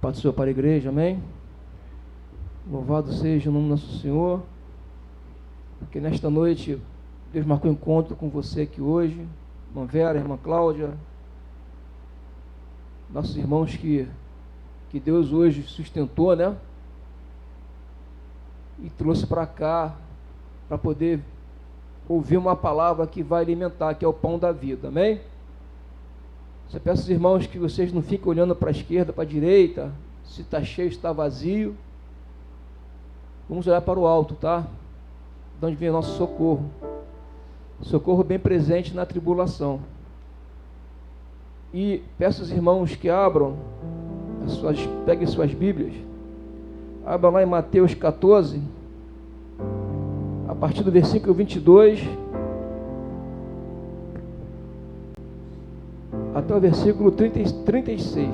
Paz do Senhor para a igreja, amém? Louvado seja o nome do nosso Senhor, porque nesta noite Deus marcou encontro com você aqui hoje, irmã Vera, irmã Cláudia, nossos irmãos que Deus hoje sustentou, né? E trouxe para cá, para poder ouvir uma palavra que vai alimentar, que é o pão da vida, amém? Eu peço aos irmãos que vocês não fiquem olhando para a esquerda, para a direita, se está cheio, se está vazio. Vamos olhar para o alto, tá? De onde vem o nosso socorro. Socorro bem presente na tribulação. E peço aos irmãos que abram, peguem suas Bíblias, abram lá em Mateus 14, a partir do versículo 22, até o versículo 36.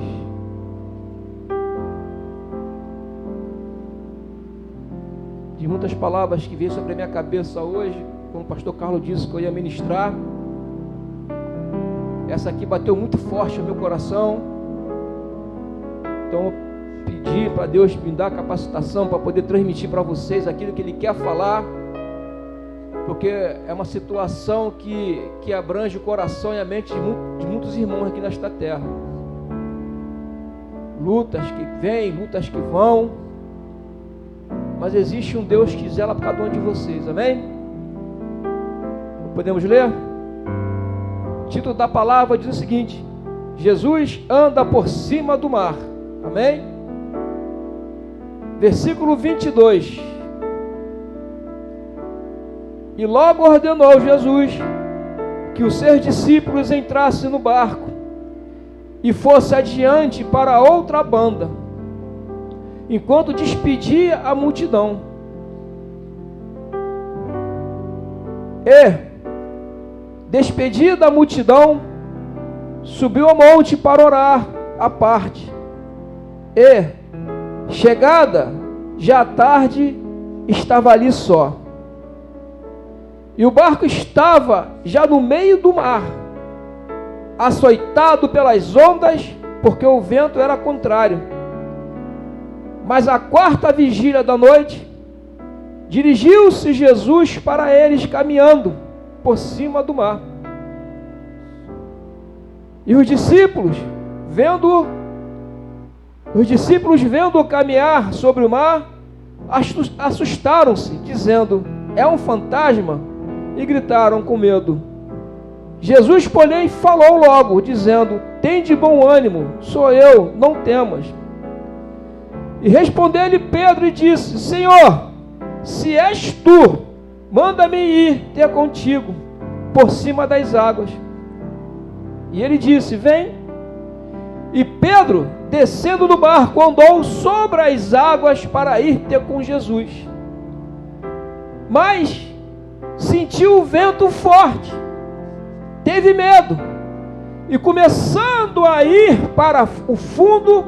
De muitas palavras que veio sobre a minha cabeça hoje, como o pastor Carlos disse que eu ia ministrar, essa aqui bateu muito forte no meu coração. Então eu pedi para Deus me dar capacitação para poder transmitir para vocês aquilo que Ele quer falar, porque é uma situação que abrange o coração e a mente de muitos irmãos aqui nesta terra. Lutas que vêm, lutas que vão, mas existe um Deus que zela por cada um de vocês, amém? Podemos ler? O título da palavra diz o seguinte: Jesus anda por cima do mar, amém? Versículo 22. E logo ordenou Jesus que os seus discípulos entrassem no barco e fosse adiante para outra banda, enquanto despedia a multidão. E, despedida a multidão, subiu ao monte para orar à parte. E, chegada já à tarde, estava ali só. E o barco estava já no meio do mar, açoitado pelas ondas, porque o vento era contrário. Mas à quarta vigília da noite, dirigiu-se Jesus para eles caminhando por cima do mar. E os discípulos, vendo-o caminhar sobre o mar, assustaram-se, dizendo: é um fantasma, e gritaram com medo. Jesus, porém, falou logo, dizendo: tende bom ânimo, sou eu, não temas. E respondeu-lhe Pedro e disse: Senhor, se és tu, manda-me ir ter contigo por cima das águas. E ele disse: vem. E Pedro, descendo do barco, andou sobre as águas para ir ter com Jesus. Mas sentiu o vento forte, teve medo, e começando a ir para o fundo,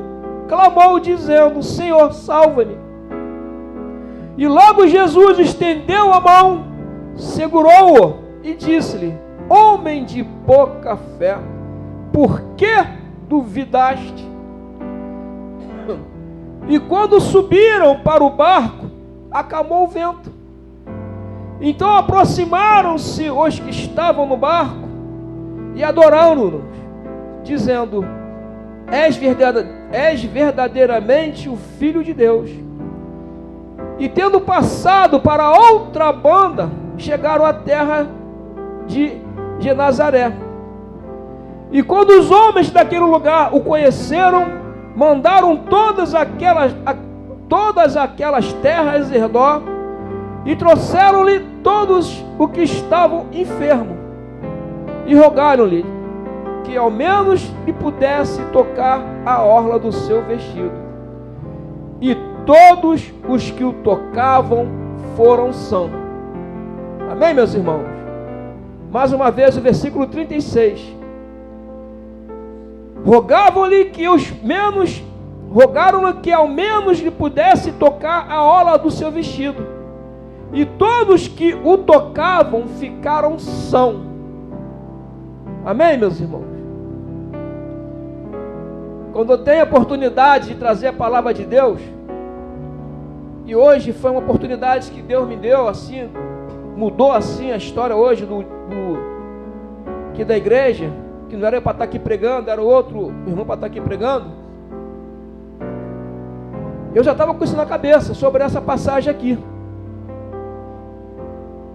clamou dizendo: Senhor, salva-me. E logo Jesus estendeu a mão, segurou-o e disse-lhe: homem de pouca fé, por que duvidaste? E quando subiram para o barco, acalmou o vento. Então aproximaram-se os que estavam no barco e adoraram-no, dizendo: és verdadeiramente o Filho de Deus. E tendo passado para outra banda, chegaram à terra de Nazaré. E quando os homens daquele lugar o conheceram, mandaram todas aquelas terras em redor, e trouxeram-lhe todos os que estavam enfermos, e rogaram-lhe que ao menos lhe pudesse tocar a orla do seu vestido. E todos os que o tocavam foram sãos. Amém, meus irmãos? Mais uma vez o versículo 36. Rogaram-lhe que ao menos lhe pudesse tocar a orla do seu vestido. E todos que o tocavam ficaram sãos. Amém, meus irmãos? Quando eu tenho a oportunidade de trazer a palavra de Deus, e hoje foi uma oportunidade que Deus me deu, assim, mudou assim a história hoje aqui da igreja, que não era eu para estar aqui pregando, era outro irmão para estar aqui pregando. Eu já estava com isso na cabeça, sobre essa passagem aqui.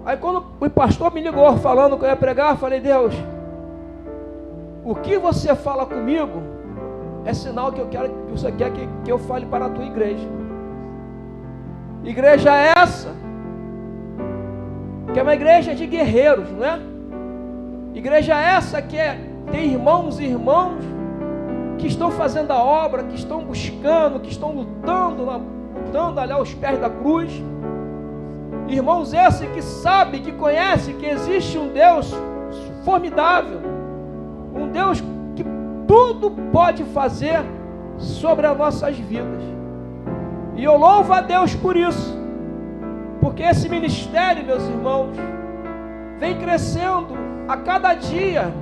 Aí quando o pastor me ligou falando que eu ia pregar, eu falei: Deus, o que você fala comigo é sinal que você quer que eu fale para a tua igreja. Igreja essa, que é uma igreja de guerreiros, não é? Igreja essa que tem irmãos e irmãs que estão fazendo a obra, que estão buscando, que estão lutando ali aos pés da cruz. Irmãos esses que sabem, que conhecem que existe um Deus formidável, um Deus que tudo pode fazer sobre as nossas vidas. E eu louvo a Deus por isso, porque esse ministério, meus irmãos, vem crescendo a cada dia,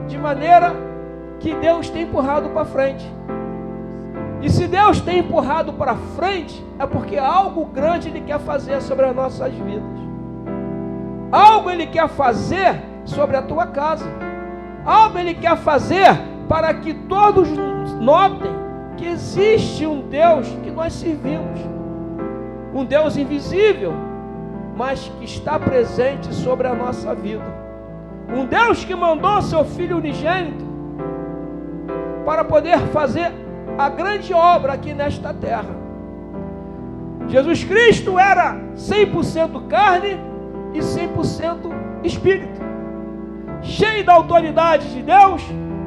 de maneira que Deus tem empurrado para frente. E se Deus tem empurrado para frente, é porque algo grande Ele quer fazer sobre as nossas vidas. Algo Ele quer fazer sobre a tua casa. Algo Ele quer fazer para que todos notem que existe um Deus que nós servimos. Um Deus invisível, mas que está presente sobre a nossa vida. Um Deus que mandou seu Filho unigênito para poder fazer a grande obra aqui nesta terra. Jesus Cristo era 100% carne e 100% espírito, cheio da autoridade de Deus,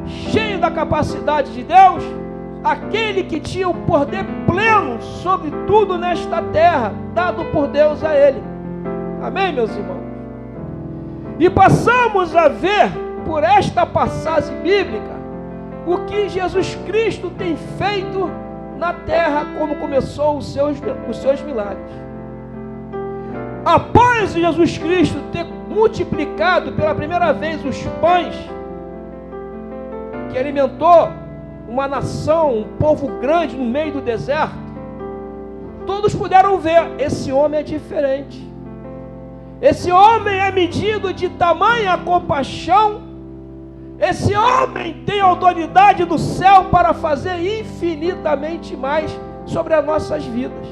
cheio da capacidade de Deus, aquele que tinha o poder pleno sobre tudo nesta terra, dado por Deus a Ele. Amém, meus irmãos? E passamos a ver por esta passagem bíblica o que Jesus Cristo tem feito na terra, como começou os seus milagres. Após Jesus Cristo ter multiplicado pela primeira vez os pães, que alimentou uma nação, um povo grande no meio do deserto, todos puderam ver: esse homem é diferente. Esse homem é medido de tamanha compaixão. Esse homem tem autoridade do céu para fazer infinitamente mais sobre as nossas vidas.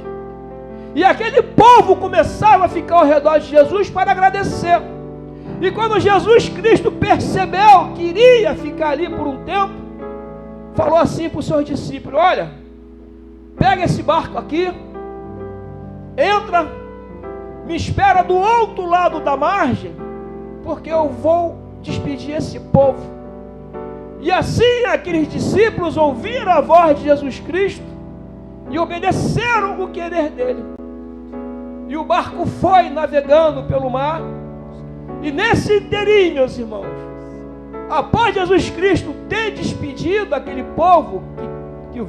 E aquele povo começava a ficar ao redor de Jesus para agradecer. E quando Jesus Cristo percebeu que iria ficar ali por um tempo, falou assim para os seus discípulos: olha, pega esse barco aqui, entra, me espera do outro lado da margem, porque eu vou despedir esse povo. E assim aqueles discípulos ouviram a voz de Jesus Cristo e obedeceram o querer dele. E o barco foi navegando pelo mar. E nesse inteirinho, meus irmãos, após Jesus Cristo ter despedido aquele povo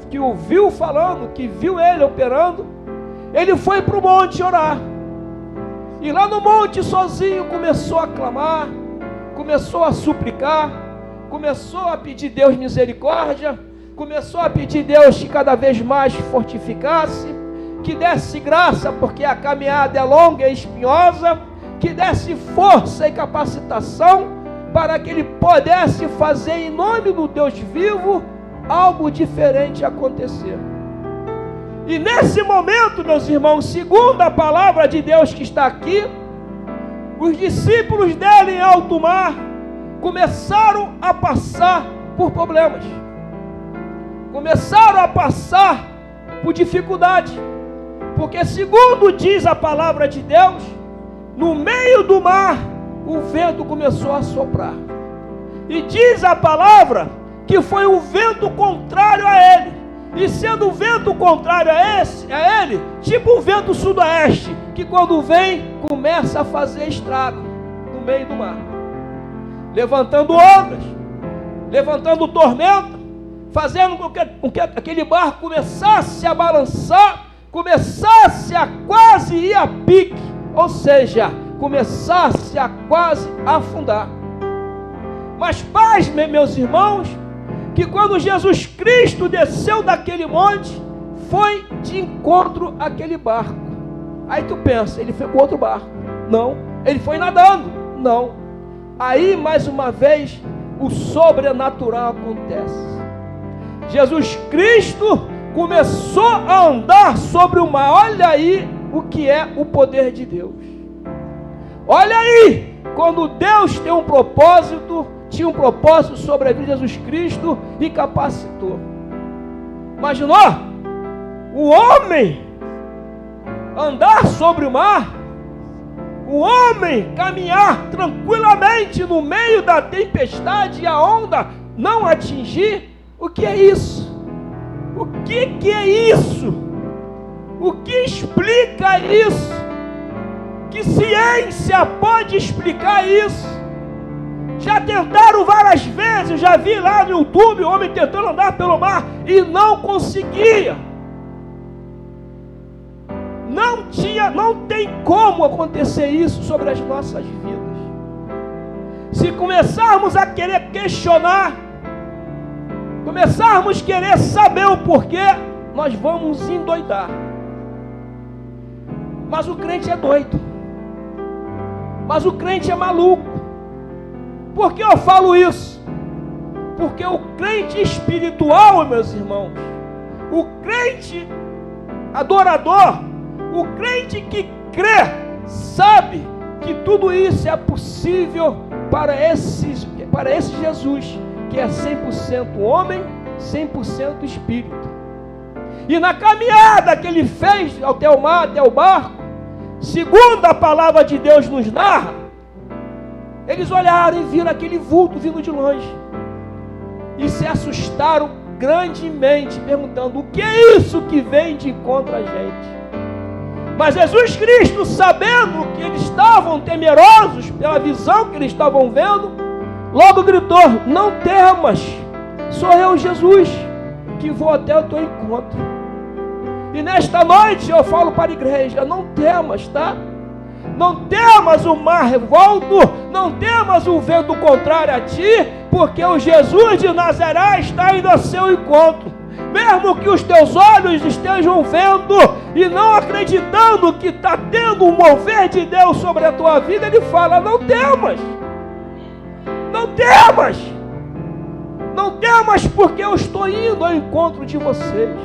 que o viu falando, que viu ele operando, ele foi para o monte orar. E lá no monte sozinho começou a clamar, começou a suplicar, começou a pedir Deus misericórdia, começou a pedir Deus que cada vez mais fortificasse, que desse graça, porque a caminhada é longa e espinhosa, que desse força e capacitação para que ele pudesse fazer em nome do Deus vivo algo diferente acontecer. E nesse momento, meus irmãos, segundo a palavra de Deus que está aqui, os discípulos dele em alto mar começaram a passar por problemas, começaram a passar por dificuldade, porque segundo diz a palavra de Deus, no meio do mar o vento começou a soprar, e diz a palavra que foi um vento contrário a ele, e sendo um vento contrário a ele, tipo um vento sudoeste, que quando vem começa a fazer estrago no meio do mar, levantando ondas, levantando tormenta, fazendo com que aquele barco começasse a balançar, começasse a quase ir a pique, ou seja, começasse a quase afundar. Mas pasmem, meus irmãos, que quando Jesus Cristo desceu daquele monte, foi de encontro àquele barco. Aí tu pensa, ele foi com outro barco? Não. Ele foi nadando? Não. Aí, mais uma vez, o sobrenatural acontece. Jesus Cristo começou a andar sobre o mar. Olha aí o que é o poder de Deus. Olha aí, quando Deus tem um propósito, tinha um propósito sobre a vida de Jesus Cristo e capacitou. Imaginou? O homem andar sobre o mar, o homem caminhar tranquilamente no meio da tempestade e a onda não atingir. O que é isso? O que é isso? O que explica isso? Que ciência pode explicar isso? Já tentaram várias vezes, já vi lá no YouTube o homem tentando andar pelo mar e não conseguia. Não tem como acontecer isso sobre as nossas vidas. Se começarmos a querer questionar, começarmos a querer saber o porquê, nós vamos endoidar. Mas o crente é doido. Mas o crente é maluco. Por que eu falo isso? Porque o crente espiritual, meus irmãos, o crente adorador, o crente que crê, sabe que tudo isso é possível para esse Jesus, que é 100% homem, 100% espírito. E na caminhada que ele fez até o mar, até o barco, segundo a palavra de Deus nos narra, eles olharam e viram aquele vulto vindo de longe e se assustaram grandemente, perguntando: o que é isso que vem de encontro a gente? Mas Jesus Cristo, sabendo que eles estavam temerosos pela visão que eles estavam vendo, logo gritou: não temas, sou eu, Jesus, que vou até o teu encontro. E nesta noite eu falo para a igreja: não temas, tá? Não temas o mar revolto, não temas o vento contrário a ti, porque o Jesus de Nazaré está indo ao seu encontro. Mesmo que os teus olhos estejam vendo e não acreditando que está tendo um mover de Deus sobre a tua vida, ele fala: não temas, não temas, não temas, porque eu estou indo ao encontro de vocês.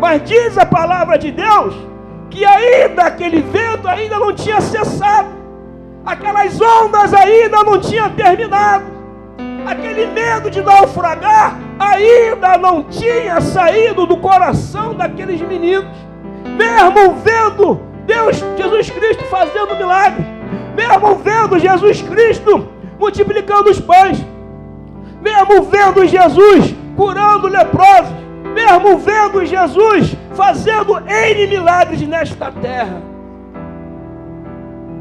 Mas diz a palavra de Deus que ainda aquele vento ainda não tinha cessado, aquelas ondas ainda não tinham terminado, aquele medo de naufragar ainda não tinha saído do coração daqueles meninos, mesmo vendo Jesus Cristo fazendo milagre, mesmo vendo Jesus Cristo multiplicando os pães, mesmo vendo Jesus curando leprosos, mesmo vendo Jesus fazendo N milagres nesta terra.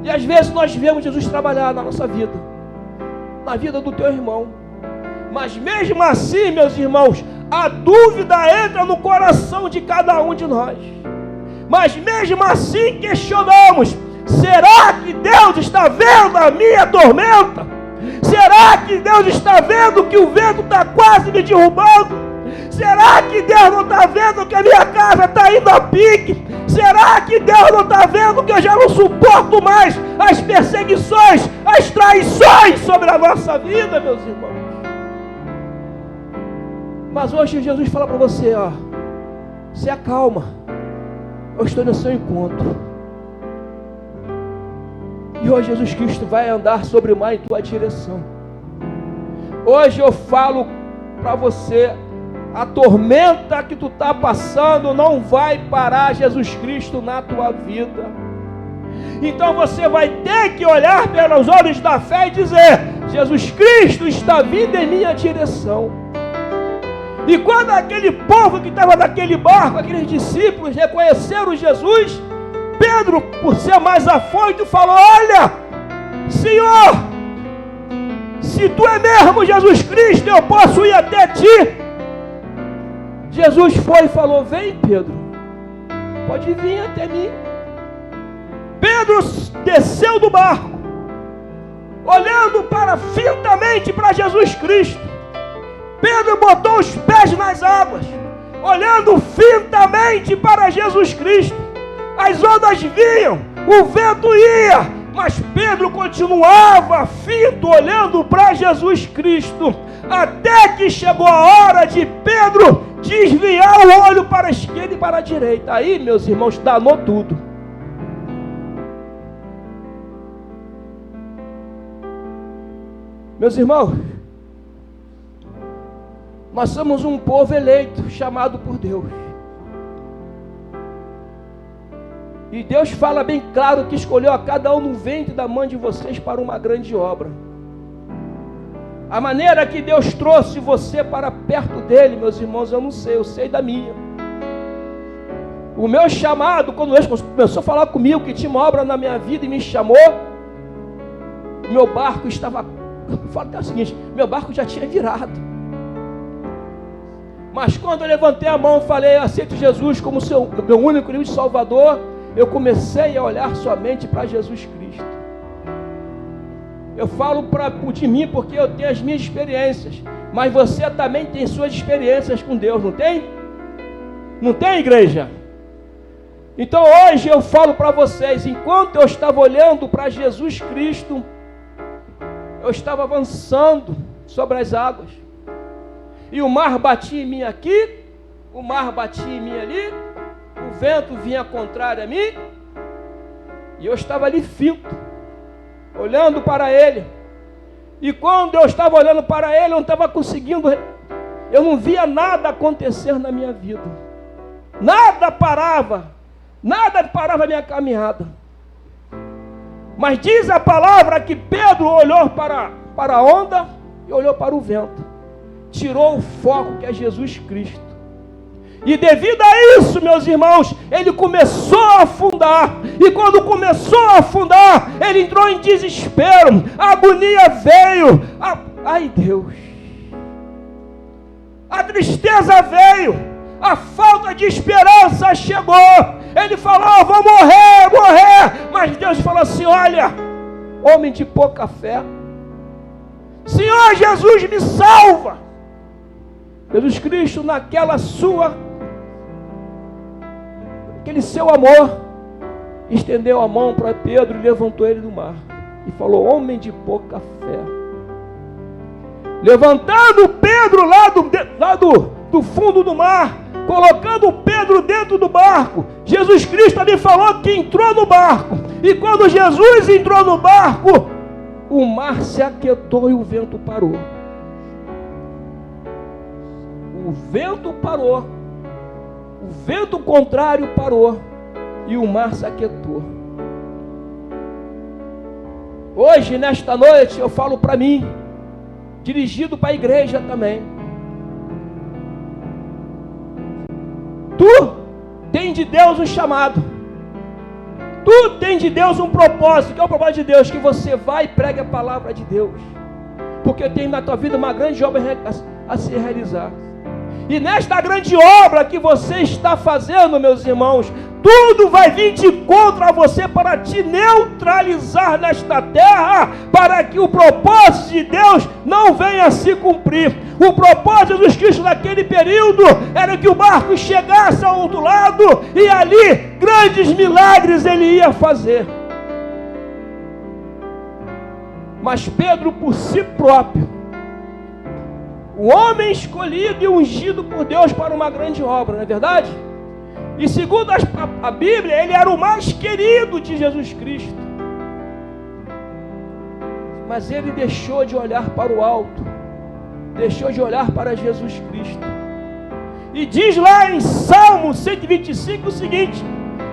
E às vezes nós vemos Jesus trabalhar na nossa vida, na vida do teu irmão, mas mesmo assim, meus irmãos, a dúvida entra no coração de cada um de nós. Mas mesmo assim questionamos: será que Deus está vendo a minha tormenta? Será que Deus está vendo que o vento está quase me derrubando? Será que Deus não está vendo que a minha casa está indo a pique? Será que Deus não está vendo que eu já não suporto mais as perseguições, as traições sobre a nossa vida, meus irmãos? Mas hoje Jesus fala para você: ó, se acalma, eu estou no seu encontro. E hoje Jesus Cristo vai andar sobre o mar em tua direção. Hoje eu falo para você: a tormenta que tu está passando não vai parar Jesus Cristo na tua vida. Então você vai ter que olhar pelos olhos da fé e dizer: Jesus Cristo está vindo em minha direção. E quando aquele povo que estava naquele barco, aqueles discípulos, reconheceram Jesus, Pedro, por ser mais afoito, falou: olha, Senhor, se tu é mesmo Jesus Cristo, eu posso ir até ti. Jesus foi e falou: vem, Pedro, pode vir até mim. Pedro desceu do barco, olhando fintamente para Jesus Cristo, Pedro botou os pés nas águas, olhando fitamente para Jesus Cristo. As ondas vinham, o vento ia, mas Pedro continuava fito, olhando para Jesus Cristo, até que chegou a hora de Pedro desviar o olho para a esquerda e para a direita. Aí, meus irmãos, danou tudo. Meus irmãos, nós somos um povo eleito, chamado por Deus. E Deus fala bem claro que escolheu a cada um no ventre da mãe de vocês para uma grande obra. A maneira que Deus trouxe você para perto dele, meus irmãos, eu não sei, eu sei da minha. O meu chamado, quando Deus começou a falar comigo que tinha uma obra na minha vida e me chamou, meu barco estava... Fala até o seguinte, meu barco já tinha virado. Mas quando eu levantei a mão e falei, eu aceito Jesus como meu único e único Salvador, eu comecei a olhar somente para Jesus Cristo. Eu falo de mim porque eu tenho as minhas experiências, mas você também tem suas experiências com Deus, não tem? Não tem, igreja? Então hoje eu falo para vocês, enquanto eu estava olhando para Jesus Cristo, eu estava avançando sobre as águas, e o mar batia em mim aqui, o mar batia em mim ali, o vento vinha contrário a mim, e eu estava ali fito, olhando para ele. E quando eu estava olhando para ele, eu não estava conseguindo, eu não via nada acontecer na minha vida, nada parava a minha caminhada. Mas diz a palavra que Pedro olhou para a onda e olhou para o vento, tirou o foco que é Jesus Cristo. E devido a isso, meus irmãos, ele começou a afundar. E quando começou a afundar, ele entrou em desespero. A agonia veio. Ai, Deus. A tristeza veio. A falta de esperança chegou. Ele falou, vou morrer. Mas Deus falou assim, olha, homem de pouca fé. Senhor Jesus, me salva. Jesus Cristo, aquele seu amor, estendeu a mão para Pedro e levantou ele do mar. E falou, homem de pouca fé. Levantando Pedro lá do fundo do mar, colocando Pedro dentro do barco, Jesus Cristo ali falou que entrou no barco. E quando Jesus entrou no barco, o mar se aquietou e o vento parou. O vento parou, o vento contrário parou e o mar se aquietou. Hoje, nesta noite, eu falo para mim, dirigido para a igreja também. Tu tem de Deus um chamado, tu tem de Deus um propósito. Que é o propósito de Deus? Que você vai e pregue a palavra de Deus, porque tem na tua vida uma grande obra a se realizar. E nesta grande obra que você está fazendo, meus irmãos, tudo vai vir de contra você para te neutralizar nesta terra, para que o propósito de Deus não venha a se cumprir. O propósito de Jesus Cristo naquele período era que o barco chegasse ao outro lado e ali grandes milagres ele ia fazer. Mas Pedro, por si próprio, o homem escolhido e ungido por Deus para uma grande obra, não é verdade? E segundo a Bíblia, ele era o mais querido de Jesus Cristo. Mas ele deixou de olhar para o alto, deixou de olhar para Jesus Cristo. E diz lá em Salmo 125 o seguinte: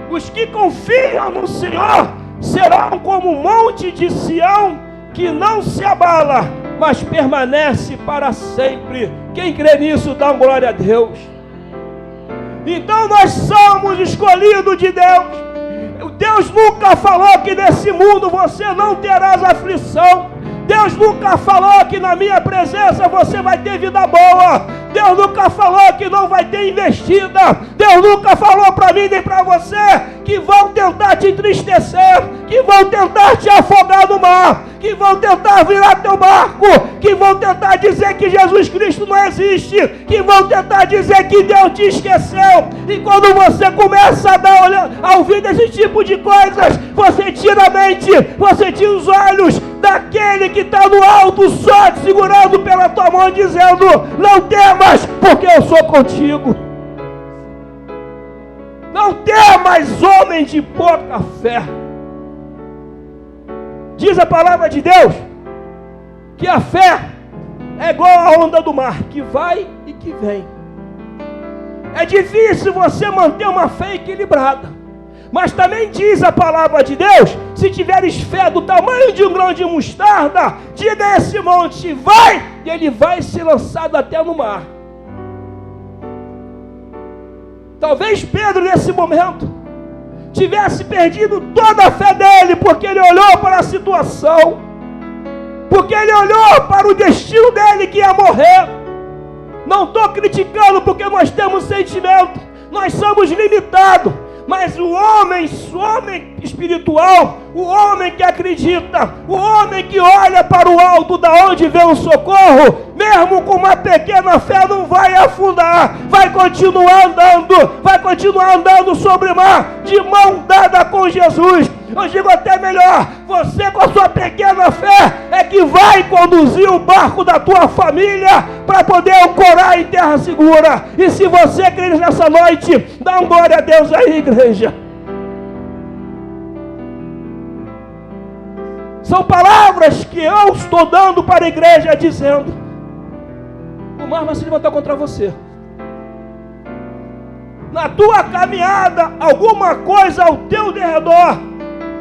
os que confiam no Senhor serão como o monte de Sião, que não se abala, mas permanece para sempre. Quem crê nisso, dá uma glória a Deus. Então nós somos escolhidos de Deus. Deus nunca falou que nesse mundo você não terás aflição. Deus nunca falou que na minha presença você vai ter vida boa. Deus nunca falou que não vai ter investida. Deus nunca falou para mim nem para você que vão tentar te entristecer, que vão tentar te afogar no mar. que vão tentar virar teu barco, que vão tentar dizer que Jesus Cristo não existe, que vão tentar dizer que Deus te esqueceu. E quando você começa a ouvir desse tipo de coisas, você tira a mente, você tira os olhos daquele que está no alto só te segurando pela tua mão, dizendo: não temas, porque eu sou contigo. Não temas, homem de pouca fé. Diz a palavra de Deus que a fé é igual à onda do mar, que vai e que vem. É difícil você manter uma fé equilibrada, mas também diz a palavra de Deus: se tiveres fé do tamanho de um grão de mostarda, diga a esse monte: vai, e ele vai ser lançado até no mar. Talvez Pedro, nesse momento, tivesse perdido toda a fé dele, porque ele olhou para a situação, porque ele olhou para o destino dele, que ia morrer. Não estou criticando, porque nós temos sentimento, nós somos limitados, mas o homem espiritual, o homem que acredita, o homem que olha para o alto, da onde vem o socorro, mesmo com uma pequena fé, não vai afundar, vai continuar andando sobre o mar, de mão dada com Jesus. Eu digo até melhor: você, com a sua pequena fé, é que vai conduzir o barco da tua família para poder ancorar em terra segura. E se você crê nessa noite, dá uma glória a Deus aí, igreja. São palavras que eu estou dando para a igreja, dizendo: o mar vai se levantar contra você. Na tua caminhada, alguma coisa ao teu derredor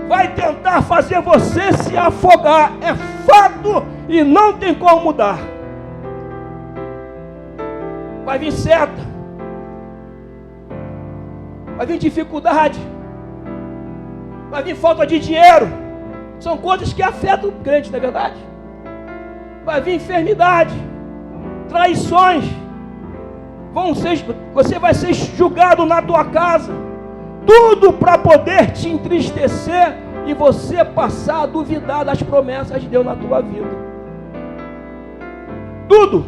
vai tentar fazer você se afogar. É fato e não tem como mudar. Vai vir seta, vai vir dificuldade, vai vir falta de dinheiro. São coisas que afetam o crente, não é verdade? Vai vir enfermidade, traições, você vai ser julgado na tua casa. Tudo para poder te entristecer e você passar a duvidar das promessas de Deus na tua vida. Tudo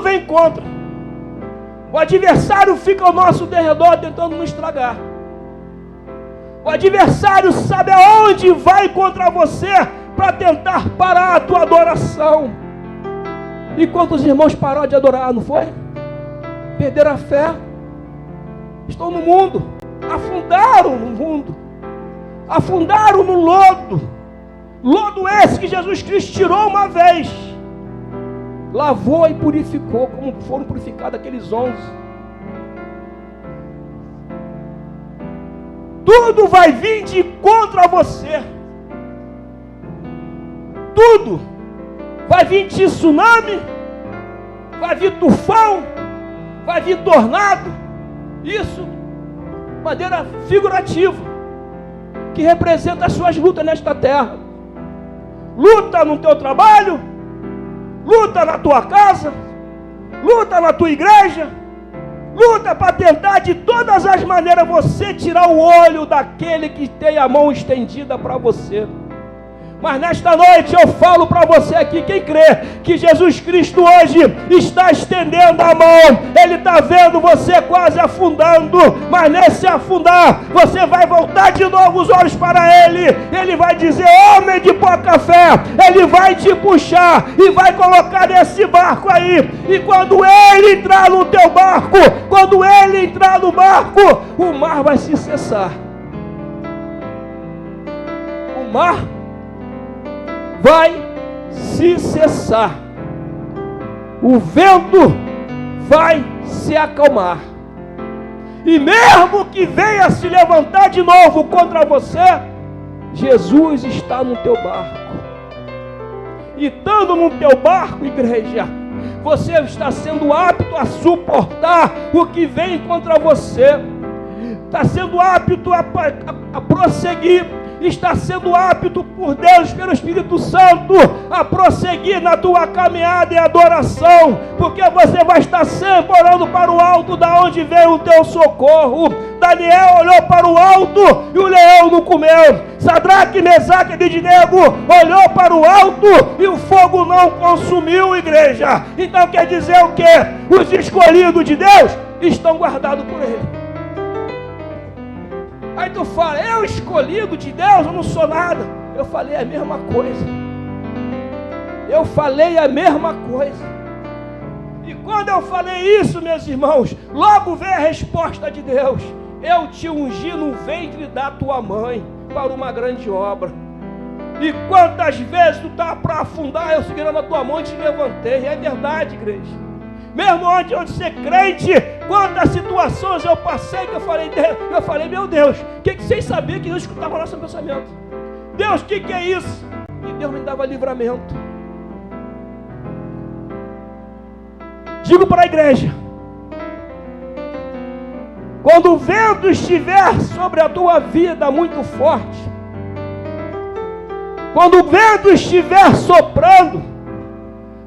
vem contra. O adversário fica ao nosso derredor tentando nos estragar. O adversário sabe aonde vai contra você para tentar parar a tua adoração. E quantos irmãos pararam de adorar, não foi? Perderam a fé. Estão no mundo, afundaram no mundo, afundaram no lodo esse que Jesus Cristo tirou uma vez, lavou e purificou, como foram purificados aqueles 11. Tudo vai vir de contra você, tudo vai vir de tsunami, vai vir tufão, vai vir tornado. Isso, maneira figurativa, que representa as suas lutas nesta terra. Luta no teu trabalho, luta na tua casa, luta na tua igreja, luta para tentar de todas as maneiras você tirar o olho daquele que tem a mão estendida para você. Mas nesta noite eu falo para você aqui, quem crê que Jesus Cristo hoje está estendendo a mão, Ele está vendo você quase afundando, mas nesse afundar, você vai voltar de novo os olhos para Ele, Ele vai dizer: homem de pouca fé, Ele vai te puxar e vai colocar nesse barco aí, e quando Ele entrar no teu barco, quando Ele entrar no barco, o mar vai se cessar. O mar vai se cessar, o vento vai se acalmar, e mesmo que venha se levantar de novo contra você, Jesus está no teu barco. E estando no teu barco, igreja, você está sendo apto a suportar o que vem contra você, está sendo apto a prosseguir. está sendo apto por Deus, pelo Espírito Santo, a prosseguir na tua caminhada em adoração, porque você vai estar sempre olhando para o alto, da onde vem o teu socorro. Daniel olhou para o alto e o leão não comeu. Sadraque, Mesaque e Abednego olhou para o alto e o fogo não consumiu, igreja. Então quer dizer o quê? Os escolhidos de Deus estão guardados por Ele. Aí tu fala, eu escolhido de Deus, eu não sou nada. Eu falei a mesma coisa. Eu falei a mesma coisa. E quando eu falei isso, meus irmãos, logo veio a resposta de Deus. Eu te ungi no ventre da tua mãe para uma grande obra. E quantas vezes tu estava para afundar, eu segurando a tua mão e te levantei. É verdade, igreja. Mesmo antes de ser crente, quantas situações eu passei que eu falei, meu Deus, que vocês sabiam que Deus escutava o nosso pensamento? Deus, que é isso? E Deus me dava livramento. Digo para a igreja, quando o vento estiver sobre a tua vida muito forte, quando o vento estiver soprando,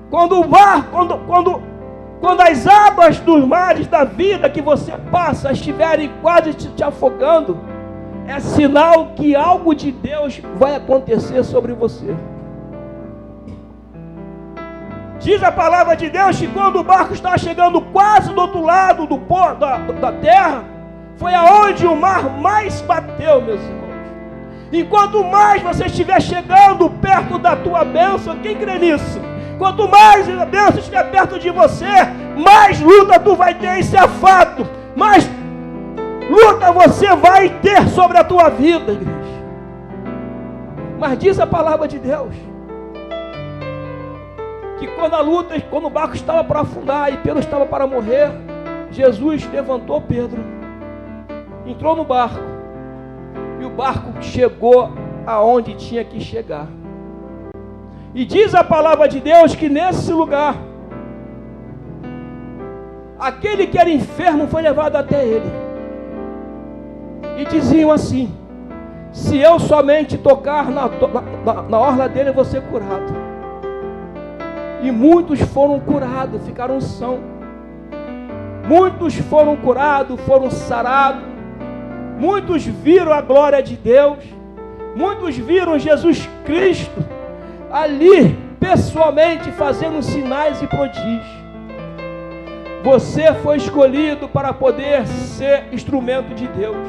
quando as águas dos mares da vida que você passa estiverem quase te afogando, é sinal que algo de Deus vai acontecer sobre você. Diz a palavra de Deus que quando o barco estava chegando quase do outro lado do porto, da terra, foi aonde o mar mais bateu, meus irmãos. Enquanto mais você estiver chegando perto da tua bênção, quem crê nisso? Quanto mais a bênção estiver perto de você, mais luta tu vai ter, isso é fato. Mais luta você vai ter sobre a tua vida, igreja. Mas diz a palavra de Deus que quando o barco estava para afundar e Pedro estava para morrer, Jesus levantou Pedro, entrou no barco e o barco chegou aonde tinha que chegar. E diz a palavra de Deus que nesse lugar, aquele que era enfermo foi levado até ele. E diziam assim: se eu somente tocar na orla dele, eu vou ser curado. E muitos foram curados, ficaram sãos. Muitos foram curados, foram sarados. Muitos viram a glória de Deus. Muitos viram Jesus Cristo ali, pessoalmente, fazendo sinais e prodígios. Você foi escolhido para poder ser instrumento de Deus.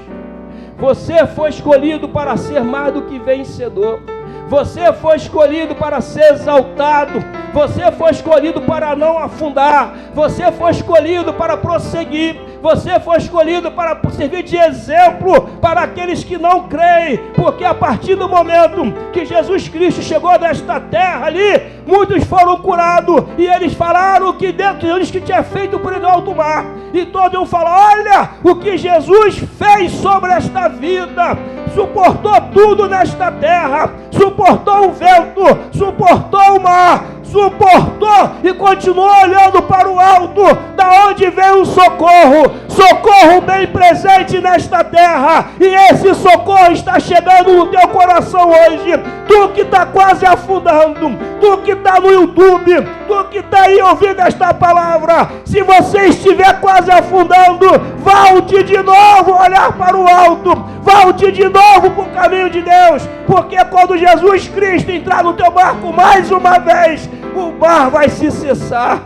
Você foi escolhido para ser mais do que vencedor. Você foi escolhido para ser exaltado. Você foi escolhido para não afundar. Você foi escolhido para prosseguir. Você foi escolhido para servir de exemplo para aqueles que não creem. Porque a partir do momento que Jesus Cristo chegou nesta terra ali, muitos foram curados. E eles falaram que dentro deles que tinha feito por ele no alto mar. E todos iam falar: olha o que Jesus fez sobre esta vida. Suportou tudo nesta terra. Suportou o vento. Suportou o mar. Suportou e continuou olhando para o alto, da onde veio o socorro. Socorro bem presente nesta terra. E esse socorro está chegando no teu coração hoje. Tu que está quase afundando, tu que está no YouTube, tu que está aí ouvindo esta palavra, se você estiver quase afundando, volte de novo a olhar para o alto. Volte de novo para o caminho de Deus. Porque quando Jesus Cristo entrar no teu barco mais uma vez, o mar vai se cessar.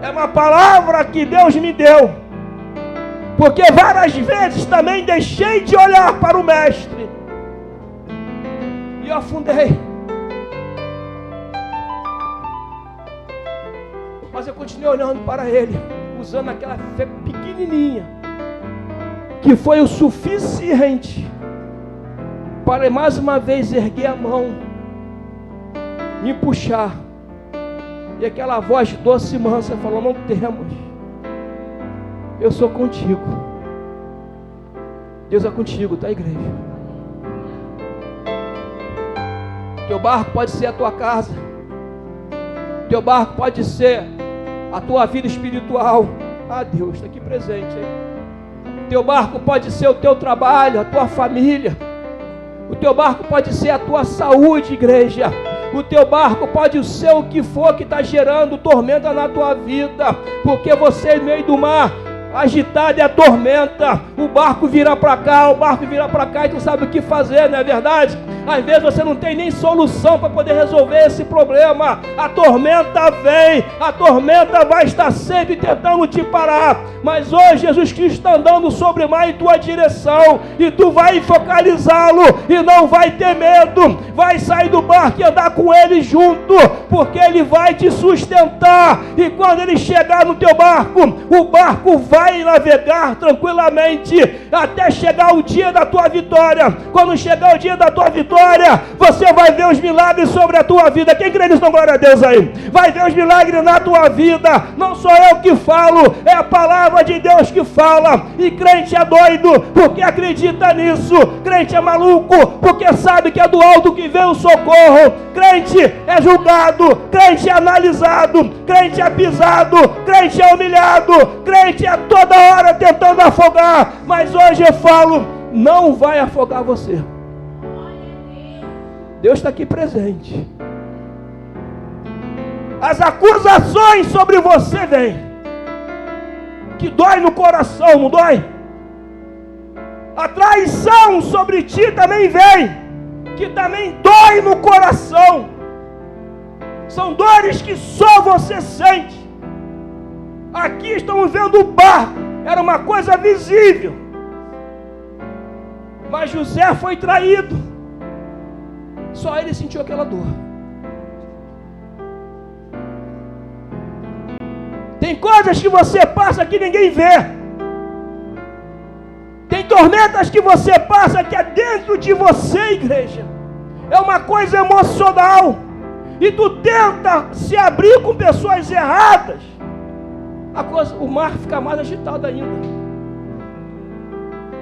É uma palavra que Deus me deu, porque várias vezes também deixei de olhar para o Mestre e eu afundei. Mas eu continuei olhando para Ele, usando aquela fé pequenininha, que foi o suficiente para mais uma vez erguer a mão, me puxar. E aquela voz doce e mansa falou: não temas, eu sou contigo. Deus é contigo, tá, igreja? Teu barco pode ser a tua casa. Teu barco pode ser a tua vida espiritual. Ah, Deus está aqui presente, hein? Teu barco pode ser o teu trabalho, a tua família. O teu barco pode ser a tua saúde, igreja. O teu barco pode ser o que for que está gerando tormenta na tua vida. Porque você, no meio do mar agitado, é a tormenta. O barco vira para cá, o barco vira para cá e tu sabe o que fazer, não é verdade? Às vezes você não tem nem solução para poder resolver esse problema. A tormenta vem, a tormenta vai estar sempre tentando te parar. Mas hoje Jesus Cristo está andando sobre o mar em tua direção. E tu vai focalizá-lo e não vai ter medo. Vai sair do barco e andar com ele junto, porque ele vai te sustentar. E quando ele chegar no teu barco, o barco vai navegar tranquilamente até chegar o dia da tua vitória. Quando chegar o dia da tua vitória, você vai ver os milagres sobre a tua vida. Quem crê nisso, glória a Deus aí. Vai ver os milagres na tua vida. Não sou eu que falo, é a palavra de Deus que fala. E crente é doido porque acredita nisso. Crente é maluco porque sabe que é do alto que vem o socorro. Crente é julgado, crente é analisado, crente é pisado, crente é humilhado, crente é toda hora tentando afogar. Mas hoje eu falo, não vai afogar você. Deus está aqui presente. As acusações sobre você vêm, que dói no coração, não dói? A traição sobre ti também vem, que também dói no coração. São dores que só você sente. Aqui estamos vendo o barco, era uma coisa visível, mas José foi traído. Só ele sentiu aquela dor. Tem coisas que você passa que ninguém vê. Tem tormentas que você passa que é dentro de você, igreja. É uma coisa emocional. E tu tenta se abrir com pessoas erradas. O mar fica mais agitado ainda.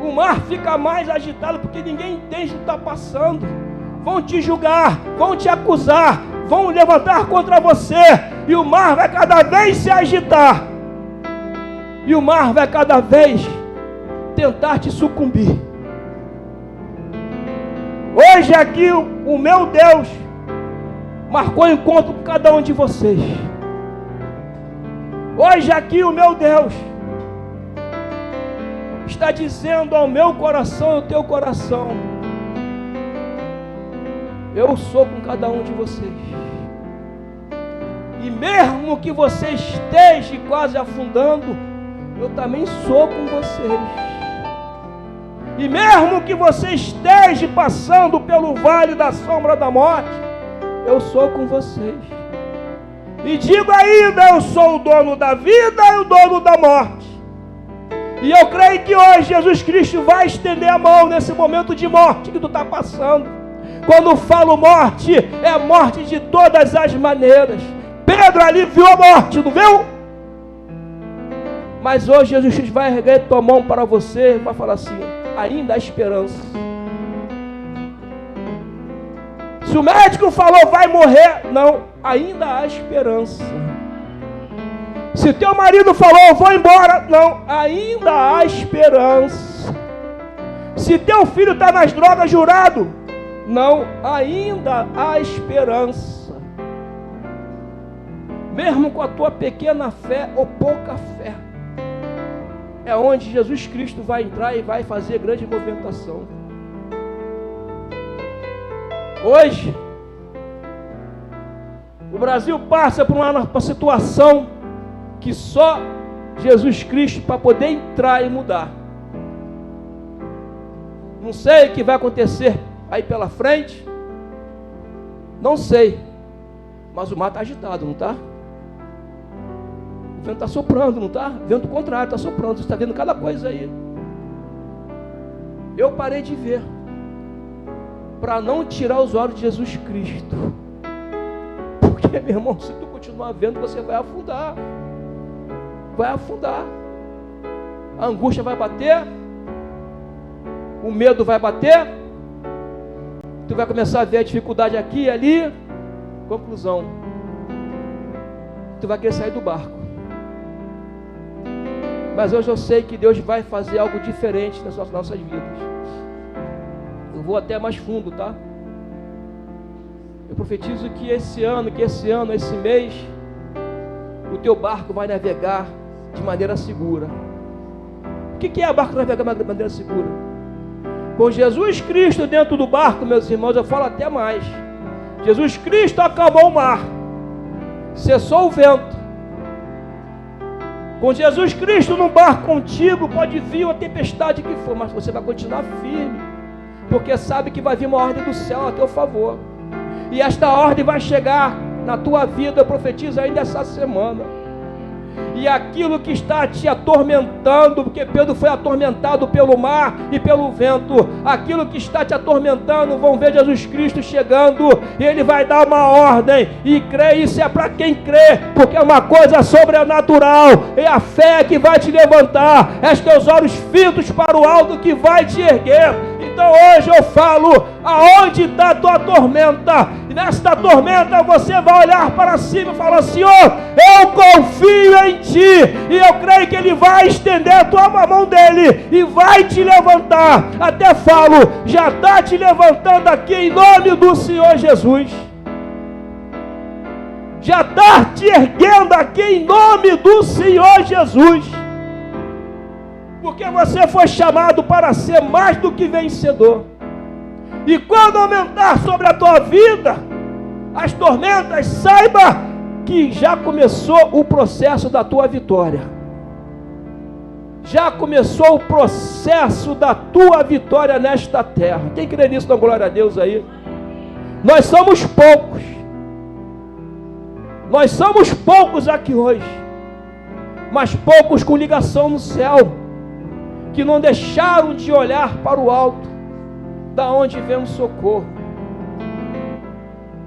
O mar fica mais agitado porque ninguém entende o que está passando. Vão te julgar, vão te acusar, vão levantar contra você, e o mar vai cada vez se agitar, e o mar vai cada vez tentar te sucumbir. Hoje aqui o meu Deus marcou encontro com cada um de vocês. Hoje aqui o meu Deus está dizendo ao meu coração e ao teu coração: eu sou com cada um de vocês. E mesmo que você esteja quase afundando, eu também sou com vocês. E mesmo que você esteja passando pelo vale da sombra da morte, eu sou com vocês. E digo ainda, eu sou o dono da vida e o dono da morte. E eu creio que hoje Jesus Cristo vai estender a mão nesse momento de morte que tu está passando. Quando falo morte, é morte de todas as maneiras. Pedro ali viu a morte, não viu? Mas hoje Jesus Cristo vai erguer tua mão para você e vai falar assim: ainda há esperança. Se o médico falou vai morrer, não, ainda há esperança. Se teu marido falou vou embora, não, ainda há esperança. Se teu filho está nas drogas jurado, não, ainda há esperança. Mesmo com a tua pequena fé ou pouca fé, é onde Jesus Cristo vai entrar e vai fazer grande movimentação. Hoje, o Brasil passa por uma situação que só Jesus Cristo para poder entrar e mudar. Não sei o que vai acontecer aí pela frente, não sei, mas o mar está agitado, não está? O vento está soprando, não está? Vento contrário está soprando, você está vendo cada coisa aí. Eu parei de ver, para não tirar os olhos de Jesus Cristo, porque, meu irmão, se tu continuar vendo, você vai afundar, a angústia vai bater, o medo vai bater, tu vai começar a ver a dificuldade aqui e ali. Conclusão: tu vai querer sair do barco. Mas hoje eu sei que Deus vai fazer algo diferente nas nossas vidas. Eu vou até mais fundo, tá? Eu profetizo que esse ano, esse mês, o teu barco vai navegar de maneira segura. O que é barco navegar de maneira segura? Com Jesus Cristo dentro do barco, meus irmãos, eu falo até mais. Jesus Cristo acalmou o mar, cessou o vento. Com Jesus Cristo no barco contigo, pode vir uma tempestade que for, mas você vai continuar firme, porque sabe que vai vir uma ordem do céu a teu favor. E esta ordem vai chegar na tua vida, eu profetizo ainda essa semana. E aquilo que está te atormentando, porque Pedro foi atormentado pelo mar e pelo vento, aquilo que está te atormentando, vão ver Jesus Cristo chegando, e Ele vai dar uma ordem, e crê, isso é para quem crê, porque é uma coisa sobrenatural, é a fé que vai te levantar, é os teus olhos fitos para o alto que vai te erguer. Então hoje eu falo, aonde está a tua tormenta? E nesta tormenta você vai olhar para cima e falar: Senhor, eu confio em Ti, e eu creio que Ele vai estender a tua mão dEle, e vai te levantar. Até falo, já está te levantando aqui em nome do Senhor Jesus. Já está te erguendo aqui em nome do Senhor Jesus. Porque você foi chamado para ser mais do que vencedor. E quando aumentar sobre a tua vida as tormentas, saiba que já começou o processo da tua vitória. Já começou o processo da tua vitória nesta terra. Quem crê nisso, dá glória a Deus aí. Nós somos poucos. Nós somos poucos aqui hoje, mas poucos com ligação no céu, que não deixaram de olhar para o alto, da onde vem o socorro.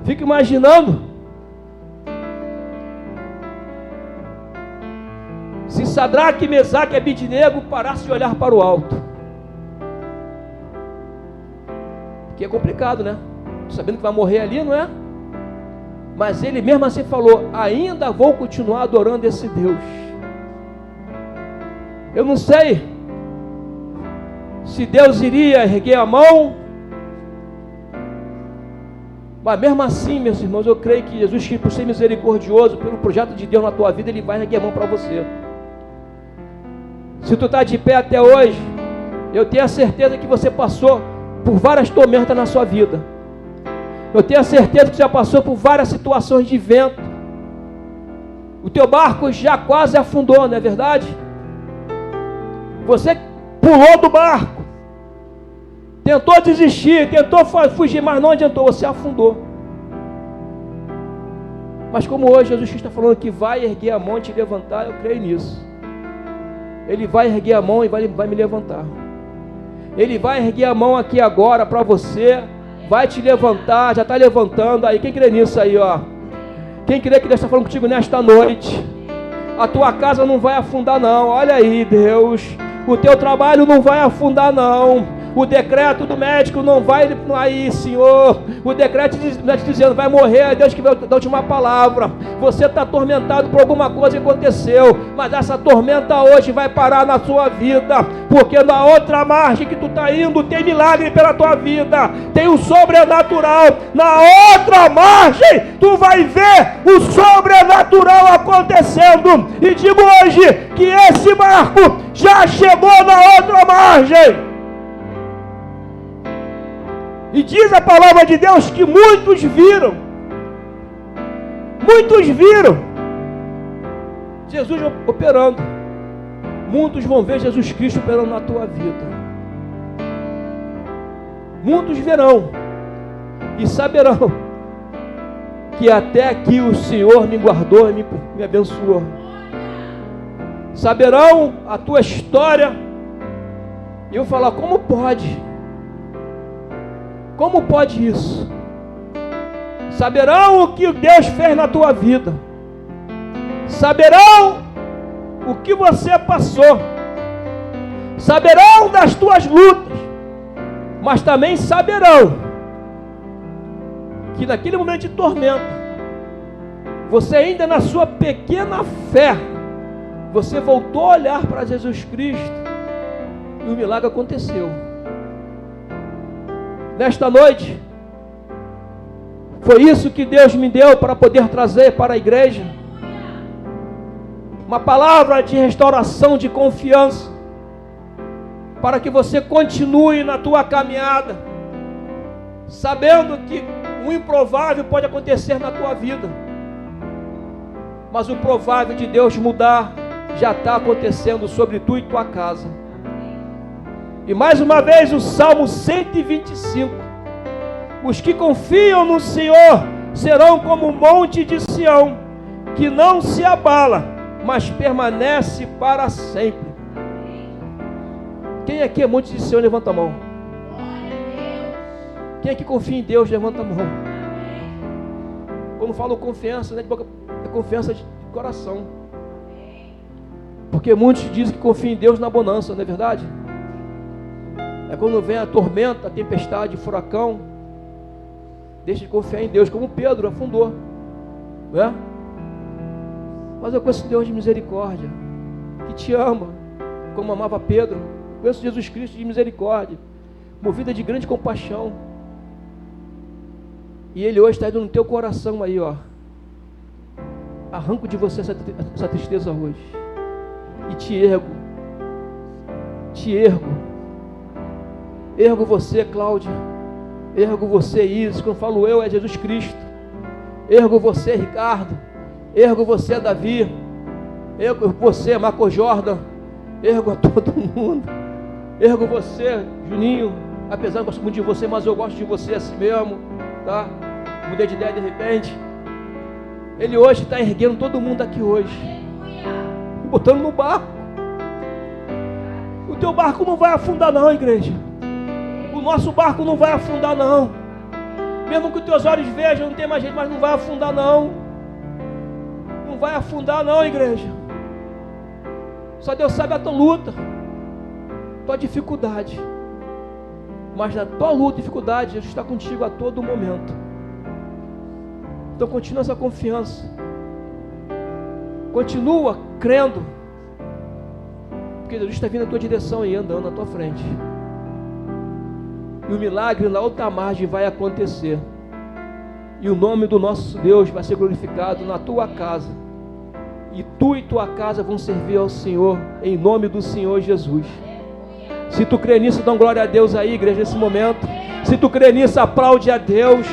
Fica imaginando, se Sadraque, Mesaque e Abednego parassem de olhar para o alto. Porque é complicado, né? Sabendo que vai morrer ali, não é? Mas ele mesmo assim falou: ainda vou continuar adorando esse Deus. Eu não sei se Deus iria erguer a mão, mas mesmo assim, meus irmãos, eu creio que Jesus, por ser misericordioso, pelo projeto de Deus na tua vida, Ele vai erguer a mão para você. Se tu está de pé até hoje, eu tenho a certeza que você passou por várias tormentas na sua vida. Eu tenho a certeza que você já passou por várias situações de vento. O teu barco já quase afundou, não é verdade? Você pulou do barco, tentou desistir, tentou fugir, mas não adiantou, você afundou. Mas como hoje Jesus Cristo está falando que vai erguer a mão e te levantar, eu creio nisso. Ele vai erguer a mão e vai me levantar. Ele vai erguer a mão aqui agora para você, vai te levantar, já está levantando aí. Quem crê nisso aí, ó? Quem crê que Deus está falando contigo nesta noite? A tua casa não vai afundar não, olha aí, Deus. O teu trabalho não vai afundar não. O decreto do médico não vai aí, Senhor. O decreto dizendo vai morrer, é Deus que vai dar a última palavra. Você está atormentado por alguma coisa que aconteceu, mas essa tormenta hoje vai parar na sua vida, porque na outra margem que tu está indo tem milagre pela tua vida, tem o sobrenatural. Na outra margem tu vai ver o sobrenatural acontecendo. E digo hoje que esse barco já chegou na outra margem. E diz a palavra de Deus que muitos viram Jesus operando. Muitos vão ver Jesus Cristo operando na tua vida. Muitos verão e saberão que até aqui o Senhor me guardou e me abençoou. Saberão a tua história e eu falar: como pode? Como pode isso? Saberão o que Deus fez na tua vida. Saberão o que você passou. Saberão das tuas lutas. Mas também saberão que naquele momento de tormento, você ainda na sua pequena fé, Você voltou a olhar para Jesus Cristo e o milagre aconteceu. Nesta noite, foi isso que Deus me deu para poder trazer para a igreja. Uma palavra de restauração, de confiança, para que você continue na tua caminhada, sabendo que o improvável pode acontecer na tua vida, mas o provável de Deus mudar já está acontecendo sobre tu e tua casa. E mais uma vez o Salmo 125: os que confiam no Senhor serão como o monte de Sião, que não se abala, mas permanece para sempre. Quem aqui é monte de Sião, levanta a mão. Quem aqui confia em Deus, levanta a mão. Quando falo confiança, não é de boca, é confiança de coração. Porque muitos dizem que confiam em Deus na bonança, não é verdade? É quando vem a tormenta, a tempestade, o furacão, deixa de confiar em Deus, como Pedro afundou, não é? Mas eu conheço Deus de misericórdia, que te ama, como amava Pedro. Eu conheço Jesus Cristo de misericórdia, movida de grande compaixão. E Ele hoje está indo no teu coração aí, ó. Arranco de você essa tristeza hoje, e te ergo, ergo você, Cláudia, ergo você, Isis. Quando falo eu, é Jesus Cristo. Ergo você, Ricardo, ergo você, Davi, ergo você, Marco Jordan, ergo a todo mundo, ergo você, Juninho, apesar de eu gosto muito de você, mas eu gosto de você assim mesmo, tá? Mudei de ideia de repente. Ele hoje está erguendo todo mundo aqui hoje, botando no barco. O teu barco não vai afundar não, igreja. O nosso barco não vai afundar não. Mesmo que os teus olhos vejam, não tem mais jeito, mas não vai afundar não. Não vai afundar não, igreja. Só Deus sabe a tua luta, tua dificuldade. Mas na tua luta e dificuldade, Jesus está contigo a todo momento. Então continua essa confiança. Continua crendo. Porque Jesus está vindo na tua direção e andando na tua frente. E o milagre na outra margem vai acontecer. E o nome do nosso Deus vai ser glorificado na tua casa. E tu e tua casa vão servir ao Senhor, em nome do Senhor Jesus. Se tu crê nisso, dá glória a Deus aí, igreja, nesse momento. Se tu crê nisso, aplaude a Deus.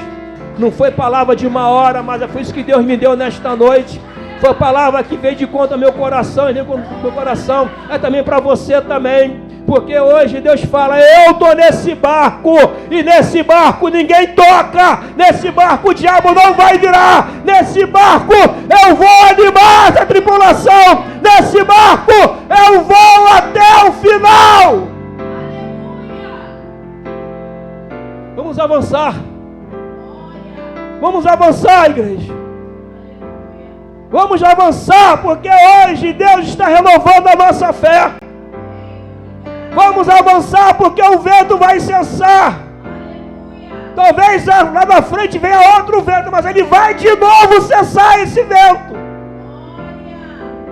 Não foi palavra de uma hora, mas foi isso que Deus me deu nesta noite. Foi a palavra que veio de conta ao meu coração, e veio com o meu coração, é também para você também. Porque hoje Deus fala: eu estou nesse barco, e nesse barco ninguém toca, nesse barco o diabo não vai virar, nesse barco eu vou animar essa tripulação, nesse barco eu vou até o final. Vamos avançar. Vamos avançar, igreja. Vamos avançar, porque hoje Deus está renovando a nossa fé. Vamos avançar, porque o vento vai cessar. Talvez lá na frente venha outro vento, mas ele vai de novo cessar esse vento.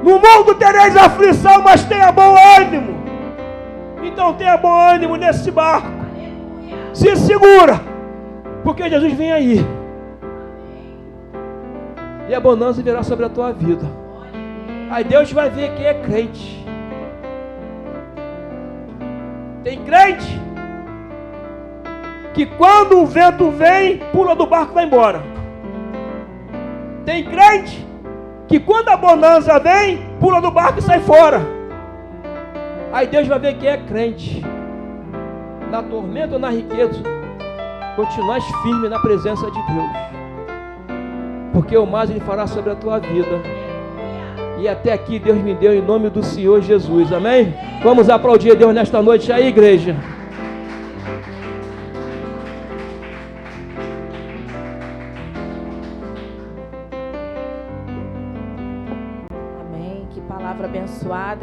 No mundo tereis aflição, mas tenha bom ânimo. Então tenha bom ânimo nesse barco. Se segura, porque Jesus vem aí. E a bonança virá sobre a tua vida. Aí Deus vai ver quem é crente. Tem crente que quando o vento vem, pula do barco e vai embora. Tem crente que quando a bonança vem, pula do barco e sai fora. Aí Deus vai ver quem é crente. Na tormenta ou na riqueza, continuas firme na presença de Deus. Porque o mais Ele fará sobre a tua vida. E até aqui Deus me deu em nome do Senhor Jesus, amém? Vamos aplaudir a Deus nesta noite aí, igreja. Amém, que palavra abençoada.